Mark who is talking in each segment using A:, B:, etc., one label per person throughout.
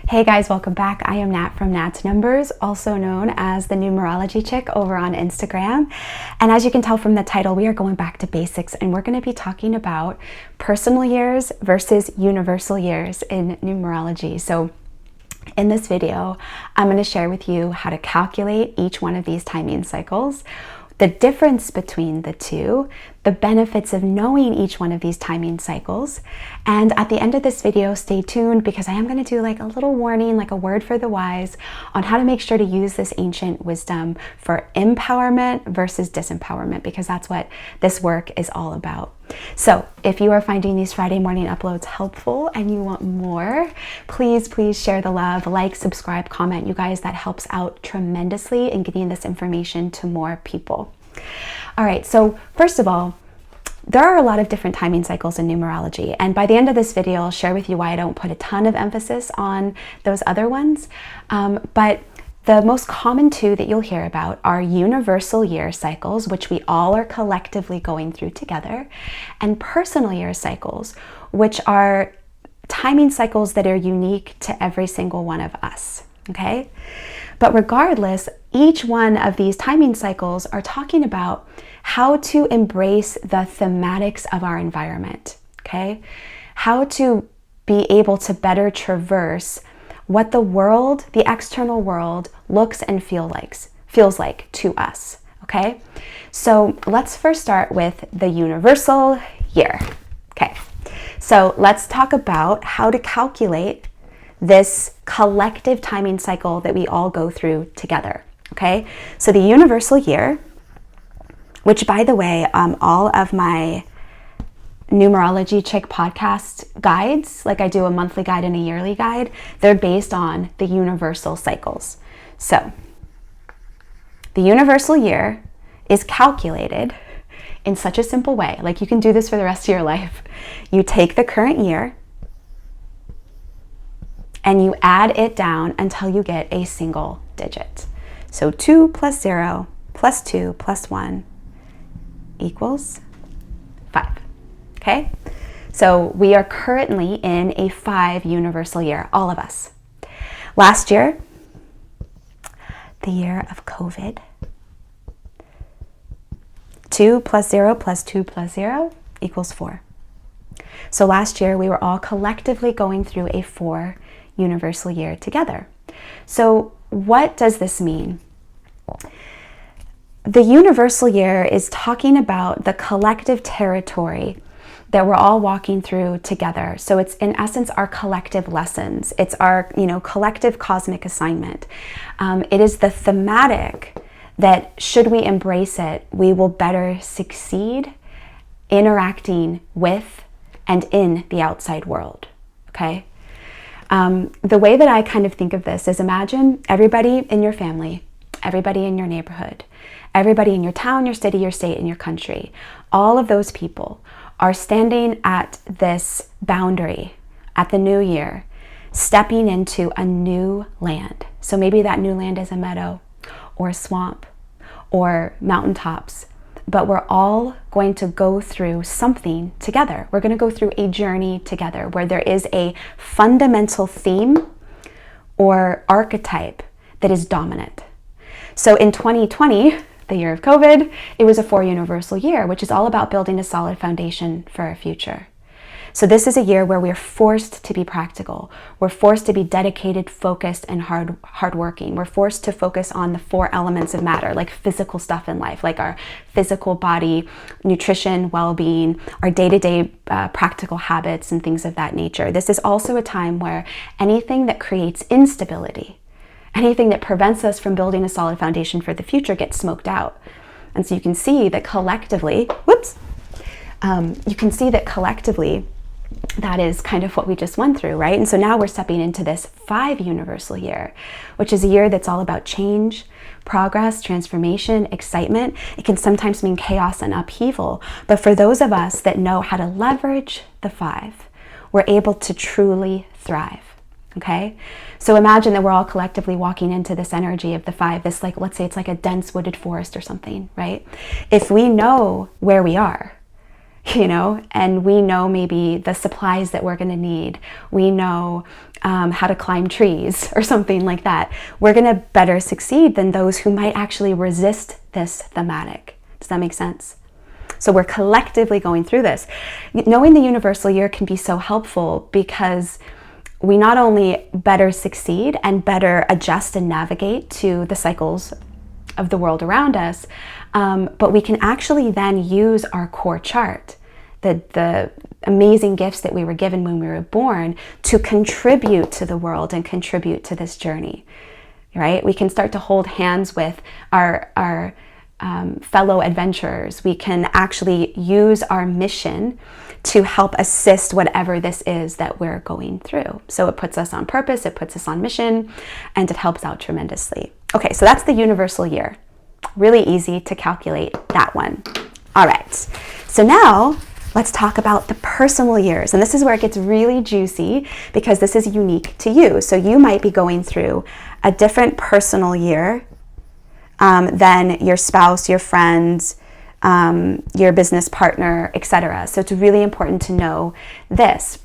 A: Hey guys, welcome back. I am Nat from Nat's Numbers, also known as the Numerology Chick over on Instagram. And as you can tell from the title, we are going back to basics and we're going to be talking about personal years versus universal years in numerology. So in this video, I'm going to share with you how to calculate each one of these timing cycles, the difference between the two, the benefits of knowing each one of these timing cycles. And at the end of this video, stay tuned because I am going to do like a little warning, like a word for the wise on how to make sure to use this ancient wisdom for empowerment versus disempowerment, because that's what this work is all about. So if you are finding these Friday morning uploads helpful and you want more, please share the love, like, subscribe, comment. You guys, that helps out tremendously in getting this information to more people. All right, so first of all, there are a lot of different timing cycles in numerology, and by the end of this video, I'll share with you why I don't put a ton of emphasis on those other ones, but the most common two that you'll hear about are universal year cycles, which we all are collectively going through together, and personal year cycles, which are timing cycles that are unique to every single one of us, okay? But regardless, each one of these timing cycles are talking about how to embrace the thematics of our environment, okay? How to be able to better traverse what the world, the external world, looks and feels like to us, okay? So let's first start with the universal year, okay? So let's talk about how to calculate this collective timing cycle that we all go through together, okay? So the universal year, which by the way, all of my Numerology Chick podcast guides, like I do a monthly guide and a yearly guide, they're based on the universal cycles. So the universal year is calculated in such a simple way. Like you can do this for the rest of your life. You take the current year and you add it down until you get a single digit. So 2 plus 0 plus 2 plus 1 equals 5. Okay, so we are currently in a 5 universal year, all of us. Last year, the year of COVID, 2 plus 0 plus 2 plus 0 equals 4. So last year, we were all collectively going through a 4 universal year together. So what does this mean? The universal year is talking about the collective territory that we're all walking through together. So it's in essence our collective lessons. It's our, collective cosmic assignment. It is the thematic that should we embrace it, we will better succeed interacting with and in the outside world, okay? The way that I kind of think of this is imagine everybody in your family, everybody in your neighborhood, everybody in your town, your city, your state, and your country. All of those people are standing at this boundary at the new year, stepping into a new land. So maybe that new land is a meadow or a swamp or mountaintops, but we're all going to go through something together. We're going to go through a journey together where there is a fundamental theme or archetype that is dominant. So in 2020, the year of COVID, it was a 4 universal year, which is all about building a solid foundation for our future. So this is a year where we're forced to be practical. We're forced to be dedicated, focused, and hardworking. We're forced to focus on the 4 elements of matter, like physical stuff in life, like our physical body, nutrition, well-being, our day-to-day practical habits, and things of that nature. This is also a time where anything that creates instability, anything that prevents us from building a solid foundation for the future gets smoked out. And so you can see that collectively, that is kind of what we just went through, right? And so now we're stepping into this 5 universal year, which is a year that's all about change, progress, transformation, excitement. It can sometimes mean chaos and upheaval, but for those of us that know how to leverage the 5, we're able to truly thrive. Okay, so imagine that we're all collectively walking into this energy of the 5, this, like, let's say it's like a dense wooded forest or something, right? If we know where we are, and we know maybe the supplies that we're going to need. We know how to climb trees or something like that. We're going to better succeed than those who might actually resist this thematic. Does that make sense? So we're collectively going through this. Knowing the universal year can be so helpful because we not only better succeed and better adjust and navigate to the cycles of the world around us, but we can actually then use our core chart, the amazing gifts that we were given when we were born, to contribute to the world and contribute to this journey, right? We can start to hold hands with our fellow adventurers. We can actually use our mission to help assist whatever this is that we're going through. So it puts us on purpose, it puts us on mission, and it helps out tremendously. Okay, so that's the universal year. Really easy to calculate that one. All right, so now let's talk about the personal years. And this is where it gets really juicy because this is unique to you. So you might be going through a different personal year than your spouse, your friends, your business partner, etc. So it's really important to know this.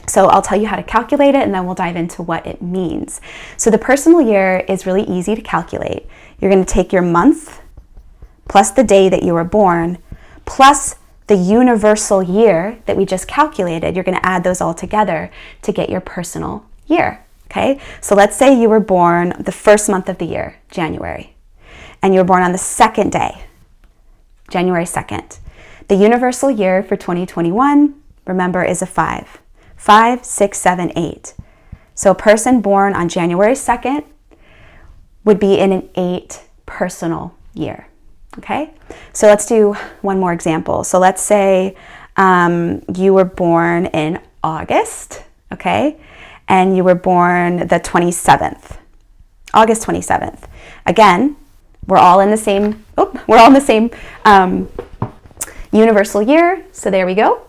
A: So I'll tell you how to calculate it and then we'll dive into what it means. So the personal year is really easy to calculate. You're going to take your month plus the day that you were born plus the universal year that we just calculated. You're going to add those all together to get your personal year. Okay, so let's say you were born the first month of the year, January, and you were born on the second day, January 2nd. The universal year for 2021, remember, is a 5. 5, 6, 7, 8. So a person born on January 2nd would be in an 8 personal year. Okay, so let's do one more example. So let's say you were born in August, okay, and you were born the 27th, August 27th. Again, we're all in the same, universal year. So there we go.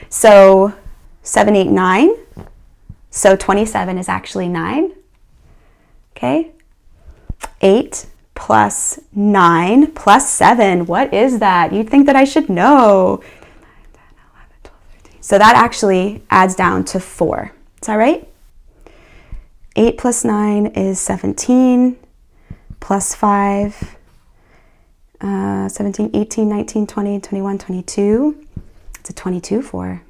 A: So 7, 8, 9. So 27 is actually 9. Okay. 8 plus 9 plus 7. What is that? You'd think that I should know. 9, 10, 11, 12, 13. So that actually adds down to 4. Is that right? 8 plus 9 is 17. Plus 5, 17, 18, 19, 20, 21, 22. It's a 22 4.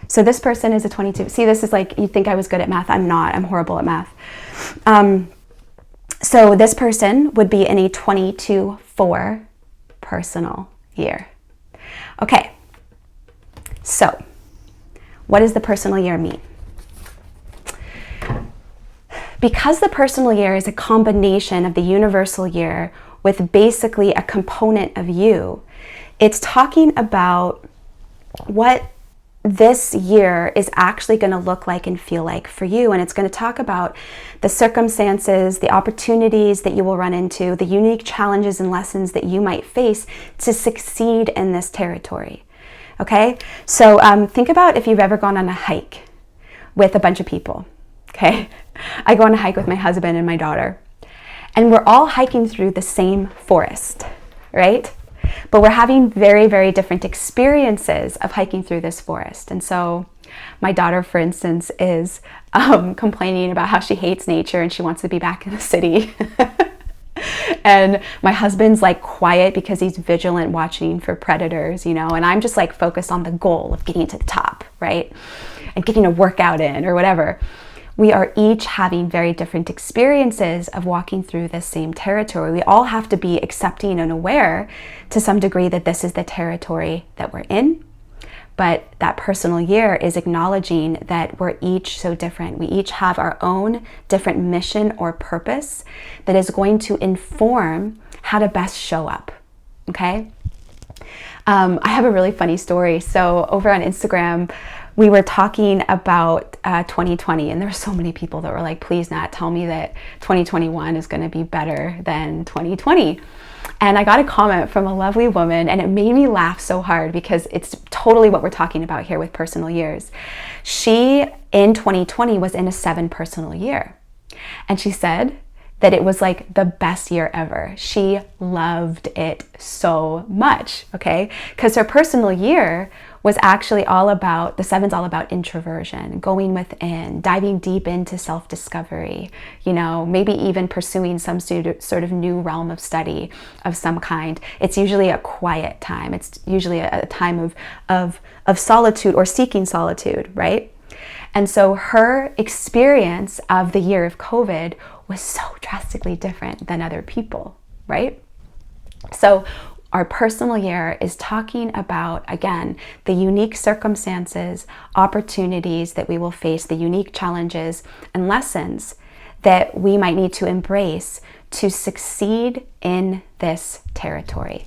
A: So this person is a 22. See, this is like, you'd think I was good at math. I'm not. I'm horrible at math. So this person would be in a 22-4 personal year. Okay. So what does the personal year mean? Because the personal year is a combination of the universal year with basically a component of you, it's talking about what this year is actually going to look like and feel like for you. And it's going to talk about the circumstances, the opportunities that you will run into, the unique challenges and lessons that you might face to succeed in this territory. Okay? So think about if you've ever gone on a hike with a bunch of people. Okay? I go on a hike with my husband and my daughter, and we're all hiking through the same forest, right? But we're having very, very different experiences of hiking through this forest. And so my daughter, for instance, is complaining about how she hates nature and she wants to be back in the city. And my husband's like quiet because he's vigilant watching for predators, and I'm just like focused on the goal of getting to the top, right? And getting a workout in or whatever. We are each having very different experiences of walking through this same territory. We all have to be accepting and aware to some degree that this is the territory that we're in. But that personal year is acknowledging that we're each so different. We each have our own different mission or purpose that is going to inform how to best show up, okay? I have a really funny story. So over on Instagram, we were talking about 2020, and there were so many people that were like, please, Nat, tell me that 2021 is going to be better than 2020. And I got a comment from a lovely woman, and it made me laugh so hard because it's totally what we're talking about here with personal years. She, in 2020, was in a 7 personal year. And she said that it was like the best year ever. She loved it so much, okay? Because her personal year was actually all about, the 7's all about introversion, going within, diving deep into self-discovery, you know, maybe even pursuing some sort of new realm of study of some kind. It's usually a quiet time. It's usually a time of solitude or seeking solitude, right? And so her experience of the year of COVID was so drastically different than other people, right? So our personal year is talking about, again, the unique circumstances, opportunities that we will face, the unique challenges and lessons that we might need to embrace to succeed in this territory.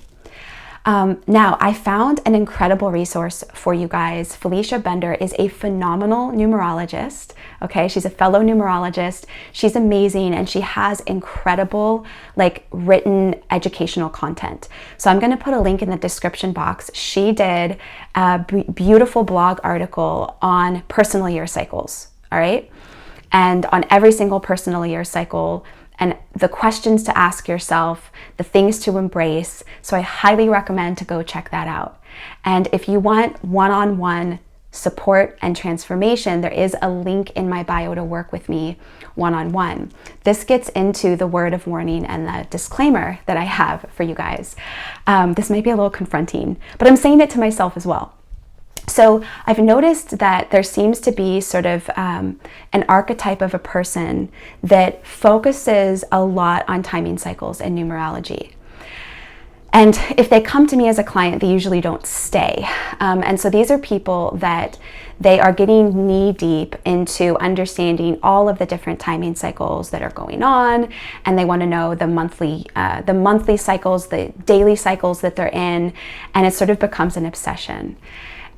A: Now, I found an incredible resource for you guys. Felicia Bender is a phenomenal numerologist, okay? She's a fellow numerologist. She's amazing, and she has incredible, like, written educational content. So I'm gonna put a link in the description box. She did a beautiful blog article on personal year cycles, all right? And on every single personal year cycle, and the questions to ask yourself, the things to embrace. So I highly recommend to go check that out. And if you want one-on-one support and transformation, there is a link in my bio to work with me one-on-one. This gets into the word of warning and the disclaimer that I have for you guys. This may be a little confronting, but I'm saying it to myself as well. So I've noticed that there seems to be sort of an archetype of a person that focuses a lot on timing cycles and numerology. And if they come to me as a client, they usually don't stay. And so these are people that they are getting knee deep into understanding all of the different timing cycles that are going on, and they want to know the monthly cycles, the daily cycles that they're in, and it sort of becomes an obsession.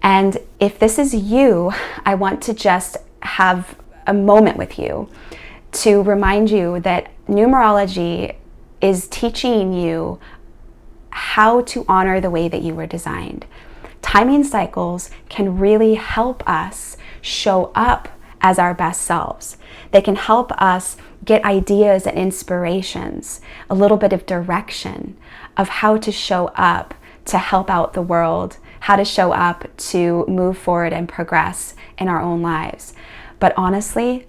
A: And if this is you, I want to just have a moment with you to remind you that numerology is teaching you how to honor the way that you were designed. Timing cycles can really help us show up as our best selves. They can help us get ideas and inspirations, a little bit of direction of how to show up to help out the world, how to show up to move forward and progress in our own lives. But honestly,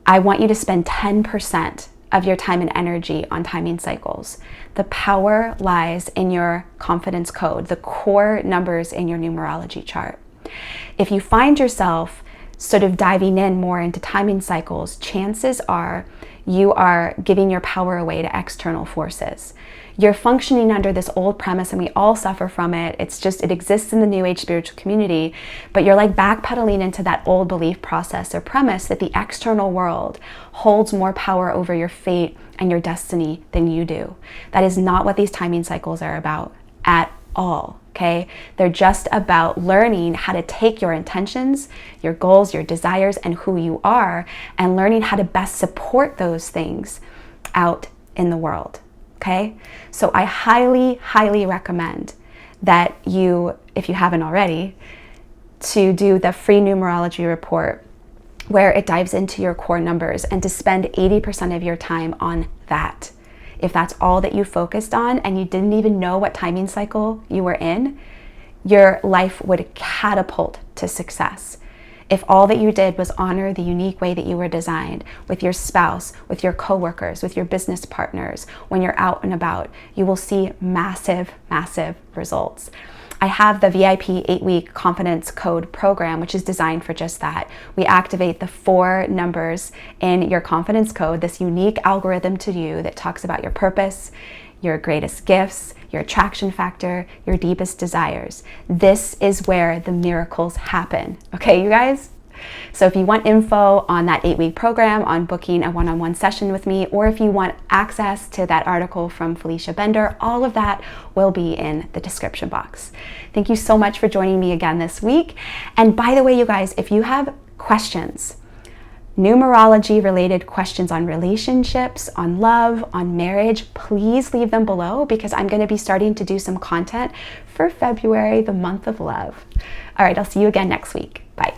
A: I want you to spend 10% of your time and energy on timing cycles. The power lies in your confidence code, the core numbers in your numerology chart. If you find yourself sort of diving in more into timing cycles, chances are you are giving your power away to external forces. You're functioning under this old premise, and we all suffer from it. It exists in the New Age spiritual community, but you're like backpedaling into that old belief process or premise that the external world holds more power over your fate and your destiny than you do. That is not what these timing cycles are about at all, okay? They're just about learning how to take your intentions, your goals, your desires, and who you are, and learning how to best support those things out in the world. Okay, so I highly, highly recommend that you, if you haven't already, to do the free numerology report where it dives into your core numbers, and to spend 80% of your time on that. If that's all that you focused on and you didn't even know what timing cycle you were in, your life would catapult to success. If all that you did was honor the unique way that you were designed with your spouse, with your coworkers, with your business partners, when you're out and about, you will see massive, massive results. I have the VIP 8-week confidence code program, which is designed for just that. We activate the 4 numbers in your confidence code, this unique algorithm to you that talks about your purpose, your greatest gifts, your attraction factor, your deepest desires. This is where the miracles happen. Okay, you guys? So if you want info on that 8-week program, on booking a one-on-one session with me, or if you want access to that article from Felicia Bender, all of that will be in the description box. Thank you so much for joining me again this week. And by the way, you guys, if you have questions, numerology related questions on relationships, on love, on marriage, please leave them below, because I'm going to be starting to do some content for February, the month of love. All right, I'll see you again next week. Bye.